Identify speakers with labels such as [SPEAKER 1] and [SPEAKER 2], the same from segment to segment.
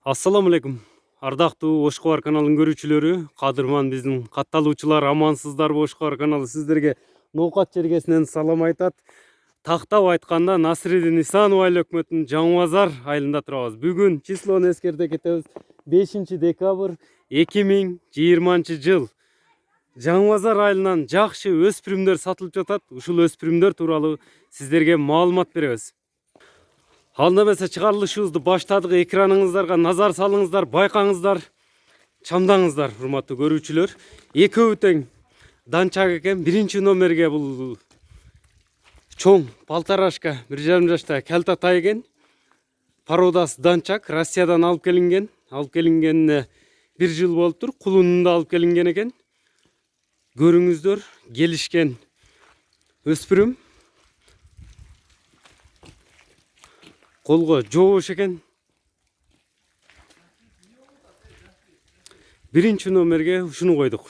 [SPEAKER 1] Ассаламу алейкум. Ардактуу Ош Кабар каналынын көрүүчүлөрү, кадырман биздин катталуучулар, амансыздарбы? Ош Кабар каналы сиздерге ноокат жергесинен салам айтат. Тактап айтканда Насыридин Исанов айыл өкмөтүнүн Жаңы Базар айылында турабыз. Бүгүн числону эскерте кетебиз. 5-декабрь 2020-жыл. Жаңы Базар айылынан жакшы өспүрүмдөр сатылып жатат. Ушул өспүрүмдөр тууралуу сиздерге маалымат беребиз. Анда эмесе чыгарылышыбызды баштадык. Экраныңыздарга назар салыңыздар, байкаңыздар, чамдаңыздар, урматтуу көрүүчүлөр. Экөө тең данчак экен. Биринчи номерге бул чоң палтарашка 1,5 жашта калта тай экен. Породасы данчак, Россиядан алып келинген. Алып келингенине 1 жыл болуптур. Кулунунда алып келинген экен. Көрүңүздөр, келишкен өспүрүм. Колго жоош экен. Биринчи номерге ушуну койдук.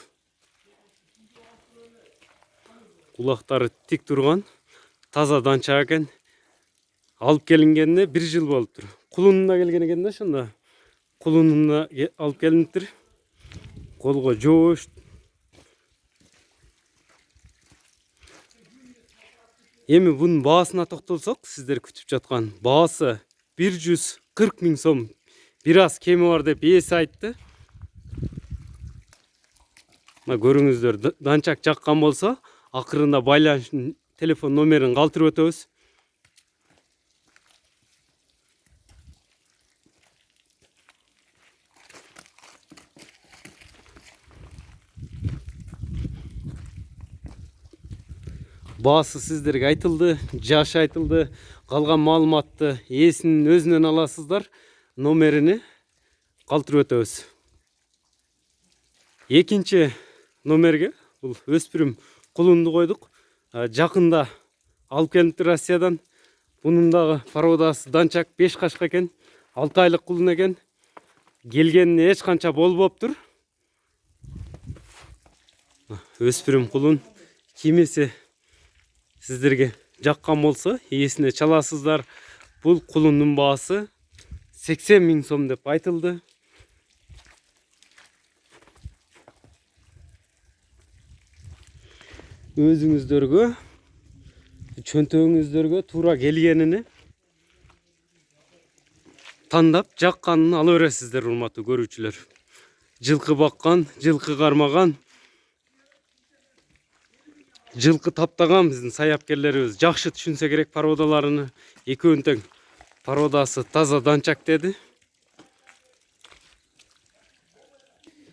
[SPEAKER 1] Кулактары тик турган, таза данчак экен. Алып келингенине 1 жыл болуптур. Кулунунда келген экен да, ошондо кулунунда алып келиниптир. Колго жоош. Эми бунун баасына токтолсок, сиздер күтүп жаткан баасы 140 000 сом. Бир аз кеми бар деп ээси айтты. Мына көрүңүздөр, данчак жаккан болсо, акырында байланыштын телефон номерин калтырып өтөбүз. Баасы сиздерге айтылды, жашы айтылды, калган маалыматты ээсинин өзүнөн аласыздар. Номерини калтырып өтөбүз. Экинчи номерге бул өспүрүм кулунду койдук. Жакында алып келиптир Россиядан. Бунун дагы породасы данчак 5 кашка экен. 6 айлык кулун экен. Келгенине эч канча болбоптур. Өспүрүм кулун кимиси сиздерге жаккан болсо, ээсине чаласыздар. Бул кулундун баасы 80 000 сом деп айтылды. Өзүңүздөргө, чөнтөгүңүздөргө туура келгенини тандап, жакканын ала бересиздер, урматтуу көрүүчүлөр. Жылкы баккан, жылкы кармаган, жылкы таптаган биздин саяпкерлерибиз жакшы түшүнсө керек породаларыны. Экөөнүн тең породасы таза данчак деди.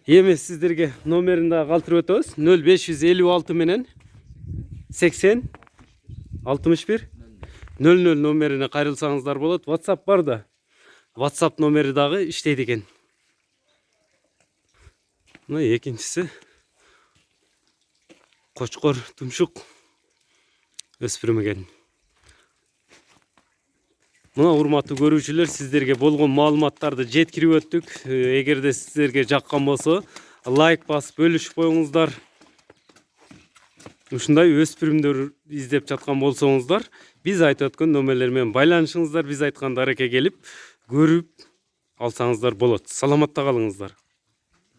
[SPEAKER 1] Эми сиздерге номерин дагы калтырып өтөбүз. 0556 менен 80 61 00 номерине кайрылсаңыздар болот. WhatsApp бар да. WhatsApp номери дагы иштейт экен. Мына экинчиси кочкор тумшук өспүрүм экен. Мына урматтуу көрүүчүлөр, сиздерге болгон маалыматтарды жеткирип өттүк. Эгерде сиздерге жаккан болсо, лайк басып бөлүшүп коюңуздар. Ушундай өспүрүмдөр издеп жаткан болсоңуздар, биз айтып өткөн номерлер менен байланышыңыздар. Биз айткан дарекке келип көрүп алсаңыздар болот. Саламатта калыңыздар.